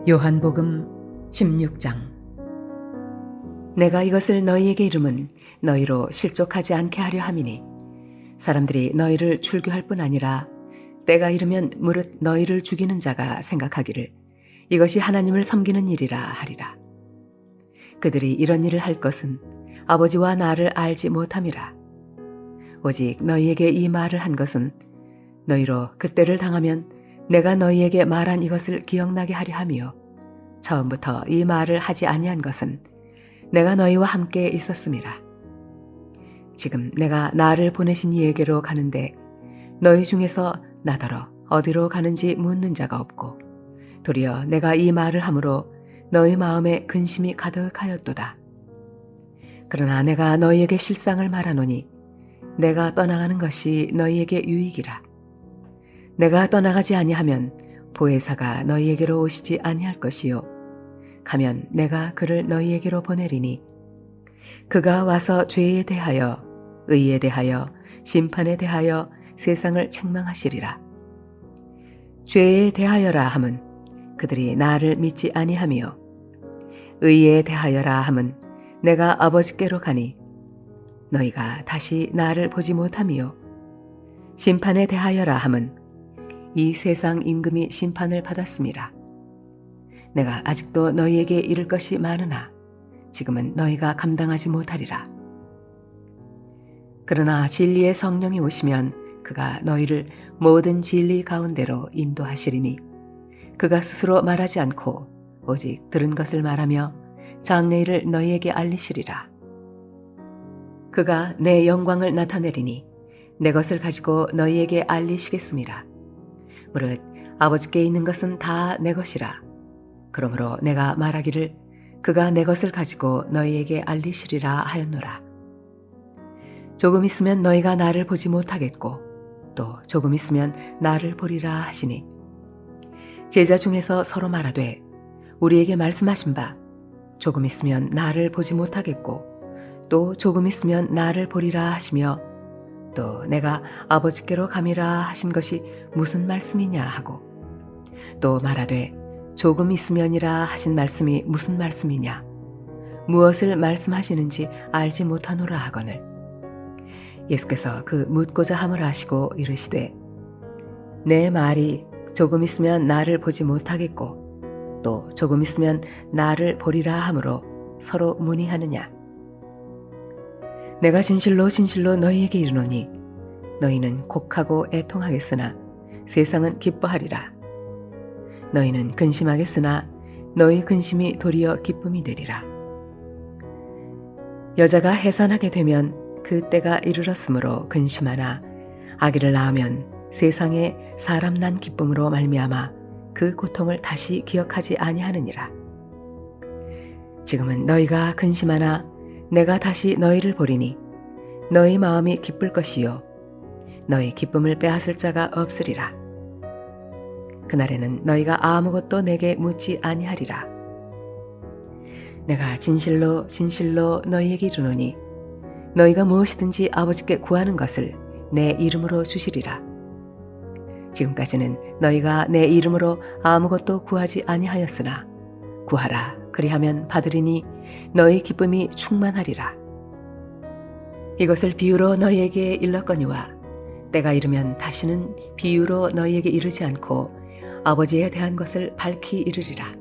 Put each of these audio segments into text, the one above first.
요한복음 16장. 내가 이것을 너희에게 이름은 너희로 실족하지 않게 하려 함이니 사람들이 너희를 출교할 뿐 아니라 때가 이르면 무릇 너희를 죽이는 자가 생각하기를 이것이 하나님을 섬기는 일이라 하리라. 그들이 이런 일을 할 것은 아버지와 나를 알지 못함이라. 오직 너희에게 이 말을 한 것은 너희로 그때를 당하면 내가 너희에게 말한 이것을 기억나게 하려 함이요 처음부터 이 말을 하지 아니한 것은 내가 너희와 함께 있었음이라. 지금 내가 나를 보내신 이에게로 가는데 너희 중에서 나더러 어디로 가는지 묻는 자가 없고 도리어 내가 이 말을 함으로 너희 마음에 근심이 가득하였도다. 그러나 내가 너희에게 실상을 말하노니 내가 떠나가는 것이 너희에게 유익이라. 내가 떠나가지 아니하면 보혜사가 너희에게로 오시지 아니할 것이요 가면 내가 그를 너희에게로 보내리니 그가 와서 죄에 대하여 의에 대하여 심판에 대하여 세상을 책망하시리라. 죄에 대하여라 함은 그들이 나를 믿지 아니하며 의에 대하여라 함은 내가 아버지께로 가니 너희가 다시 나를 보지 못하며 심판에 대하여라 함은 이 세상 임금이 심판을 받았음이라. 내가 아직도 너희에게 이를 것이 많으나 지금은 너희가 감당하지 못하리라. 그러나 진리의 성령이 오시면 그가 너희를 모든 진리 가운데로 인도하시리니 그가 스스로 말하지 않고 오직 들은 것을 말하며 장래일을 너희에게 알리시리라. 그가 내 영광을 나타내리니 내 것을 가지고 너희에게 알리시겠음이라. 무릇 아버지께 있는 것은 다 내 것이라. 그러므로 내가 말하기를 그가 내 것을 가지고 너희에게 알리시리라 하였노라. 조금 있으면 너희가 나를 보지 못하겠고 또 조금 있으면 나를 보리라 하시니 제자 중에서 서로 말하되 우리에게 말씀하신 바 조금 있으면 나를 보지 못하겠고 또 조금 있으면 나를 보리라 하시며 또 내가 아버지께로 감이라 하신 것이 무슨 말씀이냐 하고 또 말하되 조금 있으면이라 하신 말씀이 무슨 말씀이냐 무엇을 말씀하시는지 알지 못하노라 하거늘 예수께서 그 묻고자 함을 아시고 이르시되 내 말이 조금 있으면 나를 보지 못하겠고 또 조금 있으면 나를 보리라 하므로 서로 문의하느냐. 내가 진실로 진실로 너희에게 이르노니 너희는 곡하고 애통하겠으나 세상은 기뻐하리라. 너희는 근심하겠으나 너희 근심이 도리어 기쁨이 되리라. 여자가 해산하게 되면 그 때가 이르렀으므로 근심하나 아기를 낳으면 세상에 사람 난 기쁨으로 말미암아 그 고통을 다시 기억하지 아니하느니라. 지금은 너희가 근심하나 내가 다시 너희를 보리니 너희 마음이 기쁠 것이요 너희 기쁨을 빼앗을 자가 없으리라. 그날에는 너희가 아무것도 내게 묻지 아니하리라. 내가 진실로 진실로 너희에게 이르노니 너희가 무엇이든지 아버지께 구하는 것을 내 이름으로 주시리라. 지금까지는 너희가 내 이름으로 아무것도 구하지 아니하였으나 구하라 그리하면 받으리니 너희 기쁨이 충만하리라. 이것을 비유로 너희에게 일렀거니와 때가 이르면 다시는 비유로 너희에게 이르지 않고 아버지에 대한 것을 밝히 이르리라.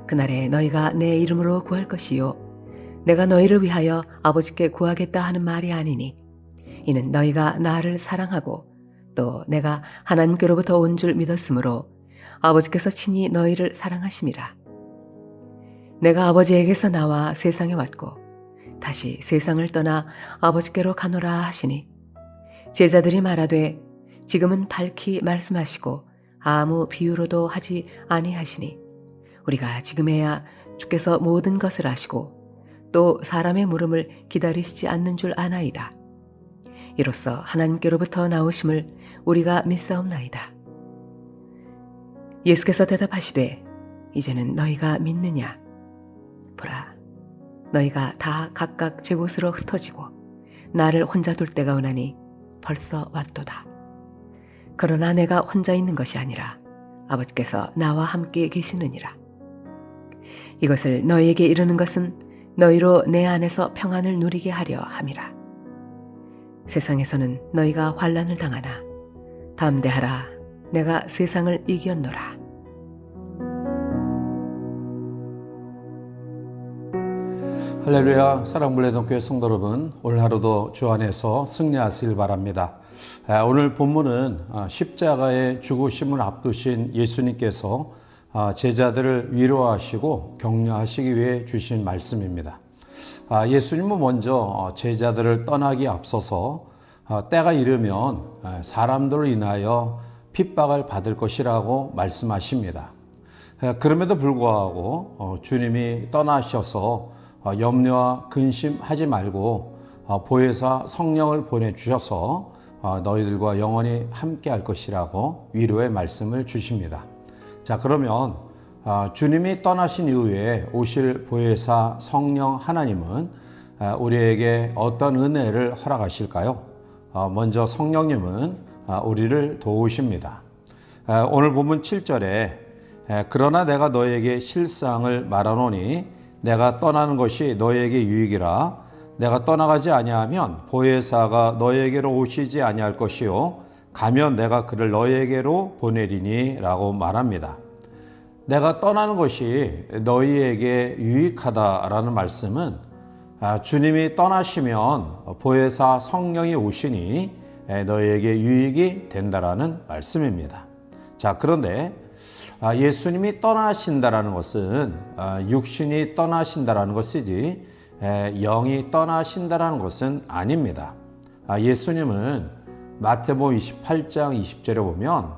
그날에 너희가 내 이름으로 구할 것이요 내가 너희를 위하여 아버지께 구하겠다 하는 말이 아니니 이는 너희가 나를 사랑하고 또 내가 하나님께로부터 온 줄 믿었으므로 아버지께서 친히 너희를 사랑하심이라. 내가 아버지에게서 나와 세상에 왔고 다시 세상을 떠나 아버지께로 가노라 하시니 제자들이 말하되 지금은 밝히 말씀하시고 아무 비유로도 하지 아니하시니 우리가 지금에야 주께서 모든 것을 아시고 또 사람의 물음을 기다리시지 않는 줄 아나이다. 이로써 하나님께로부터 나오심을 우리가 믿사옵나이다. 예수께서 대답하시되 이제는 너희가 믿느냐? 보라, 너희가 다 각각 제 곳으로 흩어지고 나를 혼자 둘 때가 오나니 벌써 왔도다. 그러나 내가 혼자 있는 것이 아니라 아버지께서 나와 함께 계시느니라. 이것을 너희에게 이르는 것은 너희로 내 안에서 평안을 누리게 하려 함이라. 세상에서는 너희가 환난을 당하나 담대하라. 내가 세상을 이겼노라. 할렐루야. 사랑불레동교회 성도 여러분, 올 하루도 주 안에서 승리하시길 바랍니다. 오늘 본문은 십자가의 죽으심을 앞두신 예수님께서 제자들을 위로하시고 격려하시기 위해 주신 말씀입니다. 예수님은 먼저 제자들을 떠나기 앞서서 때가 이르면 사람들로 인하여 핍박을 받을 것이라고 말씀하십니다. 그럼에도 불구하고 주님이 떠나셔서 염려와 근심하지 말고 보혜사 성령을 보내주셔서 너희들과 영원히 함께 할 것이라고 위로의 말씀을 주십니다. 자, 그러면 주님이 떠나신 이후에 오실 보혜사 성령 하나님은 우리에게 어떤 은혜를 허락하실까요? 먼저 성령님은 우리를 도우십니다. 오늘 본문 7절에 그러나 내가 너에게 실상을 말하노니 내가 떠나는 것이 너에게 유익이라. 내가 떠나가지 아니하면 보혜사가 너에게로 오시지 아니할 것이요 가면 내가 그를 너에게로 보내리니 라고 말합니다. 내가 떠나는 것이 너희에게 유익하다라는 말씀은 주님이 떠나시면 보혜사 성령이 오시니 너희에게 유익이 된다라는 말씀입니다. 자, 그런데 예수님이 떠나신다라는 것은 육신이 떠나신다라는 것이지 영이 떠나신다라는 것은 아닙니다. 예수님은 마태복음 28장 20절에 보면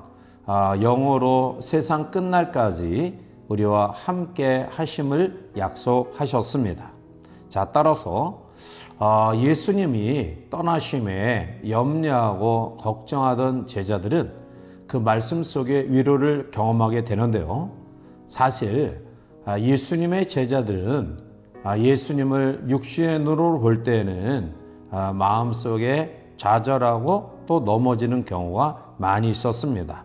영으로 세상 끝날까지 우리와 함께 하심을 약속하셨습니다. 자, 따라서 예수님이 떠나심에 염려하고 걱정하던 제자들은 그 말씀 속에 위로를 경험하게 되는데요. 사실 예수님의 제자들은 예수님을 육신의 눈으로 볼 때에는 마음속에 좌절하고 또 넘어지는 경우가 많이 있었습니다.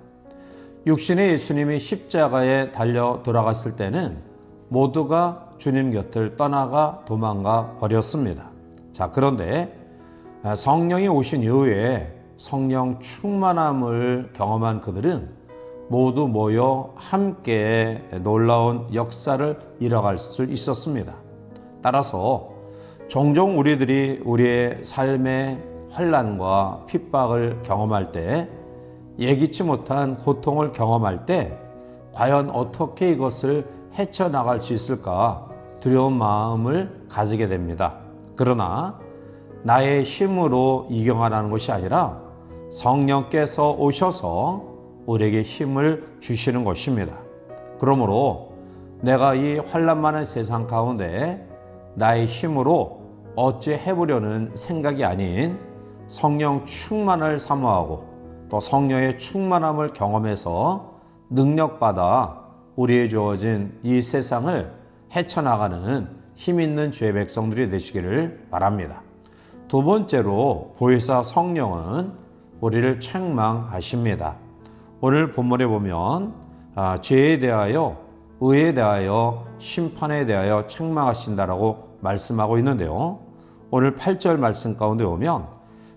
육신의 예수님이 십자가에 달려 돌아갔을 때는 모두가 주님 곁을 떠나가 도망가 버렸습니다. 자, 그런데 성령이 오신 이후에 성령 충만함을 경험한 그들은 모두 모여 함께 놀라운 역사를 이뤄갈 수 있었습니다. 따라서 종종 우리들이 우리의 삶의 환난과 핍박을 경험할 때, 예기치 못한 고통을 경험할 때 과연 어떻게 이것을 헤쳐나갈 수 있을까 두려운 마음을 가지게 됩니다. 그러나 나의 힘으로 이겨나가는 것이 아니라 성령께서 오셔서 우리에게 힘을 주시는 것입니다. 그러므로 내가 이 환난 많은 세상 가운데 나의 힘으로 어찌 해보려는 생각이 아닌 성령 충만을 사모하고 또 성령의 충만함을 경험해서 능력받아 우리에 주어진 이 세상을 헤쳐나가는 힘 있는 주의 백성들이 되시기를 바랍니다. 두 번째로 보혜사 성령은 우리를 책망하십니다. 오늘 본문에 보면 죄에 대하여, 의에 대하여, 심판에 대하여 책망하신다라고 말씀하고 있는데요. 오늘 8절 말씀 가운데 보면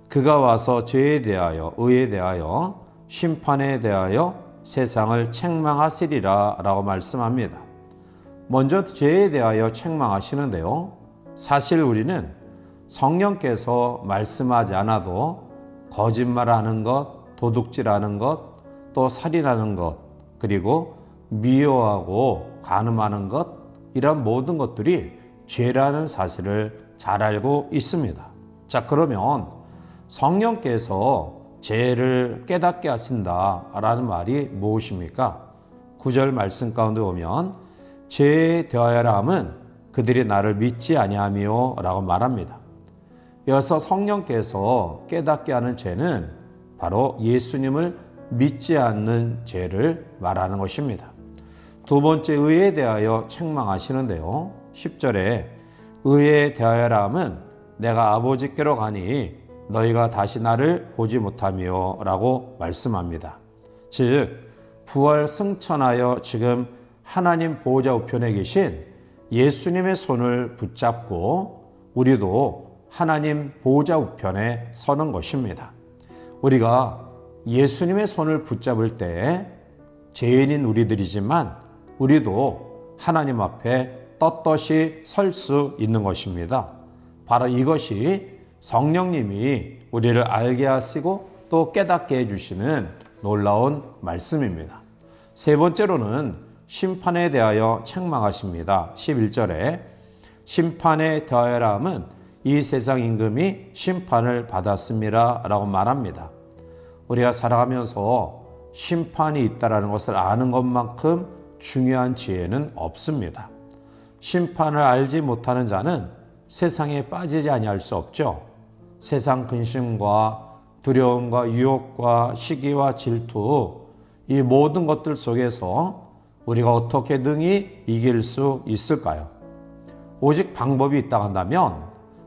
그가 와서 죄에 대하여, 의에 대하여, 심판에 대하여 세상을 책망하시리라 라고 말씀합니다. 먼저 죄에 대하여 책망하시는데요. 사실 우리는 성령께서 말씀하지 않아도 거짓말하는 것, 도둑질하는 것, 또 살인하는 것, 그리고 미워하고 간음하는 것, 이런 모든 것들이 죄라는 사실을 잘 알고 있습니다. 자, 그러면 성령께서 죄를 깨닫게 하신다라는 말이 무엇입니까? 9절 말씀 가운데 보면 죄에 대하여라 함은 그들이 나를 믿지 아니하며 라고 말합니다. 이어서 성령께서 깨닫게 하는 죄는 바로 예수님을 믿지 않는 죄를 말하는 것입니다. 두 번째, 의에 대하여 책망하시는데요. 10절에 의에 대하여라 함은 내가 아버지께로 가니 너희가 다시 나를 보지 못하며 라고 말씀합니다. 즉 부활 승천하여 지금 하나님 보호자 우편에 계신 예수님의 손을 붙잡고 우리도 하나님 보호자 우편에 서는 것입니다. 우리가 예수님의 손을 붙잡을 때 죄인인 우리들이지만 우리도 하나님 앞에 떳떳이 설 수 있는 것입니다. 바로 이것이 성령님이 우리를 알게 하시고 또 깨닫게 해주시는 놀라운 말씀입니다. 세 번째로는 심판에 대하여 책망하십니다. 11절에 심판에 대하여라 함은 이 세상 임금이 심판을 받았습니다 라고 말합니다. 우리가 살아가면서 심판이 있다는 것을 아는 것만큼 중요한 지혜는 없습니다. 심판을 알지 못하는 자는 세상에 빠지지 아니할 수 없죠. 세상 근심과 두려움과 유혹과 시기와 질투, 이 모든 것들 속에서 우리가 어떻게 능히 이길 수 있을까요? 오직 방법이 있다고 한다면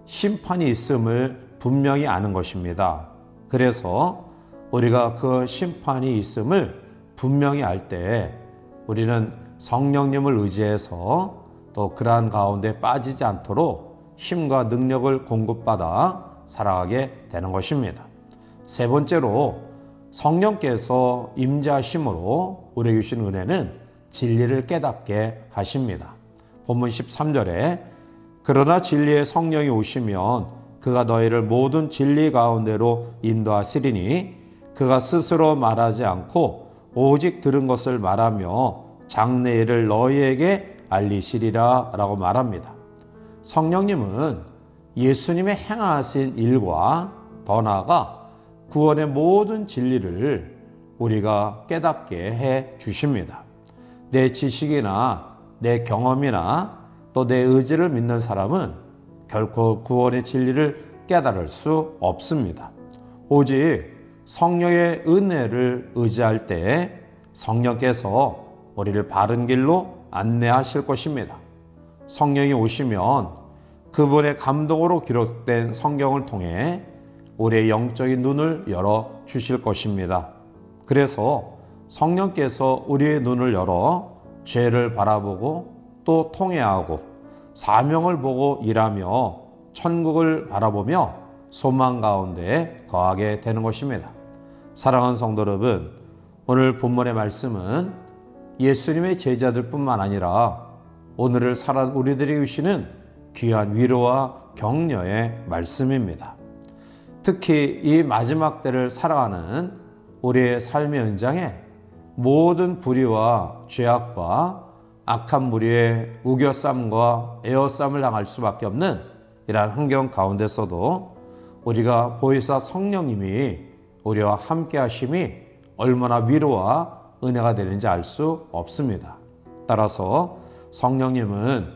심판이 있음을 분명히 아는 것입니다. 그래서 우리가 그 심판이 있음을 분명히 알 때 우리는 성령님을 의지해서 또 그러한 가운데 빠지지 않도록 힘과 능력을 공급받아 살아가게 되는 것입니다. 세 번째로 성령께서 임재하심으로 우리에게 주신 은혜는 진리를 깨닫게 하십니다. 본문 13절에 그러나 진리의 성령이 오시면 그가 너희를 모든 진리 가운데로 인도하시리니 그가 스스로 말하지 않고 오직 들은 것을 말하며 장래 일을 너희에게 알리시리라 라고 말합니다. 성령님은 예수님의 행하신 일과 더 나아가 구원의 모든 진리를 우리가 깨닫게 해 주십니다. 내 지식이나 내 경험이나 또 내 의지를 믿는 사람은 결코 구원의 진리를 깨달을 수 없습니다. 오직 성령의 은혜를 의지할 때 성령께서 우리를 바른 길로 안내하실 것입니다. 성령이 오시면 그분의 감동으로 기록된 성경을 통해 우리의 영적인 눈을 열어 주실 것입니다. 그래서 성령께서 우리의 눈을 열어 죄를 바라보고 또 통회하고 사명을 보고 일하며 천국을 바라보며 소망 가운데 거하게 되는 것입니다. 사랑하는 성도 여러분, 오늘 본문의 말씀은 예수님의 제자들 뿐만 아니라 오늘을 살아 우리들이 주시는 귀한 위로와 격려의 말씀입니다. 특히 이 마지막 때를 살아가는 우리의 삶의 현장에 모든 불의와 죄악과 악한 무리의 우겨쌈과 에워쌈을 당할 수밖에 없는 이러한 환경 가운데서도 우리가 보혜사 성령님이 우리와 함께 하심이 얼마나 위로와 은혜가 되는지 알 수 없습니다. 따라서 성령님은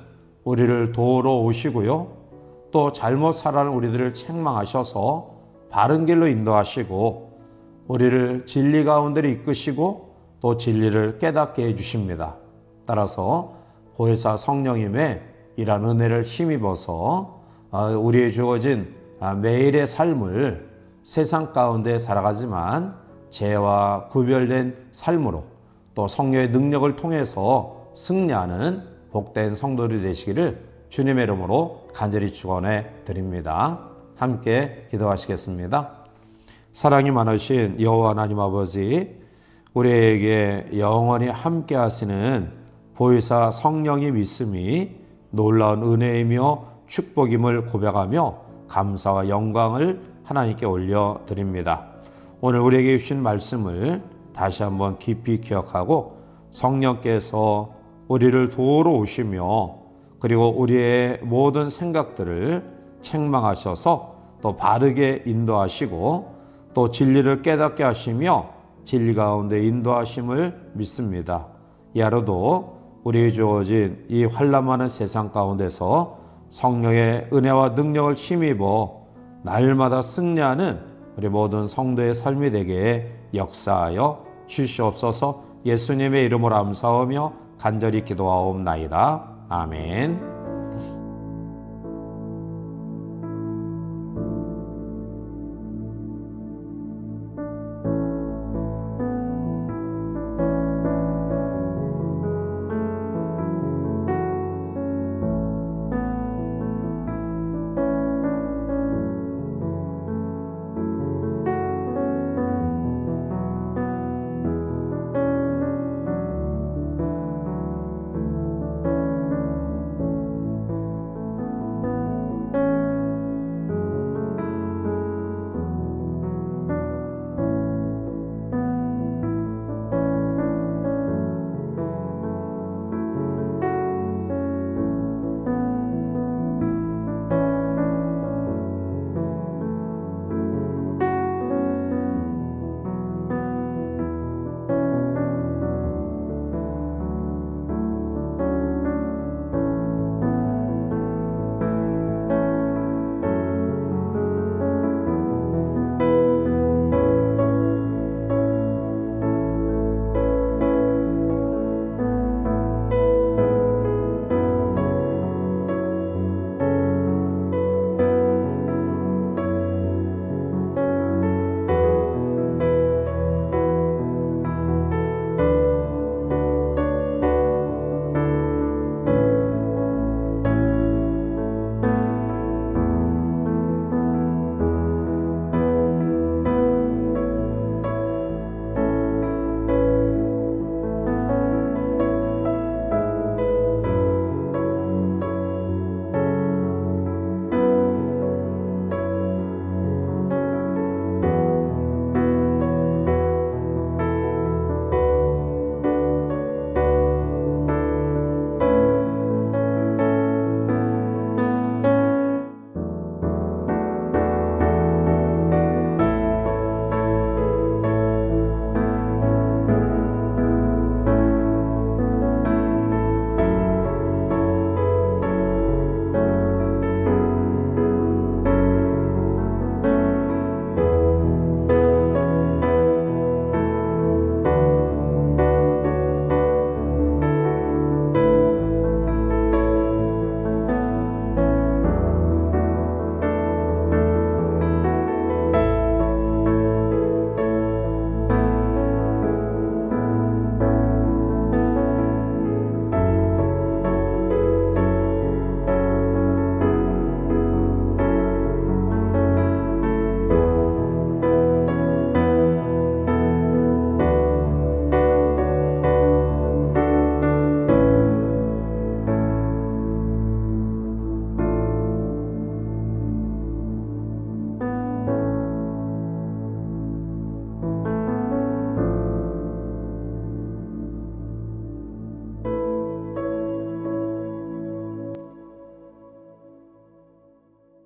우리를 도우러 오시고요. 또 잘못 살아가는 우리들을 책망하셔서 바른 길로 인도하시고 우리를 진리 가운데로 이끄시고 또 진리를 깨닫게 해주십니다. 따라서 보혜사 성령님의 이러한 은혜를 힘입어서 우리의 주어진 매일의 삶을 세상 가운데 살아가지만 죄와 구별된 삶으로 또 성령의 능력을 통해서 승리하는 복된 성도들이 되시기를 주님의 이름으로 간절히 축원해 드립니다. 함께 기도하시겠습니다. 사랑이 많으신 여호와 하나님 아버지, 우리에게 영원히 함께 하시는 보혜사 성령의 믿음이 놀라운 은혜이며 축복임을 고백하며 감사와 영광을 하나님께 올려드립니다. 오늘 우리에게 주신 말씀을 다시 한번 깊이 기억하고 성령께서 우리를 도우러 오시며 그리고 우리의 모든 생각들을 책망하셔서 또 바르게 인도하시고 또 진리를 깨닫게 하시며 진리 가운데 인도하심을 믿습니다. 이 하루도 우리에게 주어진 이 환난많은 세상 가운데서 성령의 은혜와 능력을 힘입어 날마다 승리하는 우리 모든 성도의 삶이 되게 역사하여 주시옵소서. 예수님의 이름으로 감사하며 간절히 기도하옵나이다. 아멘.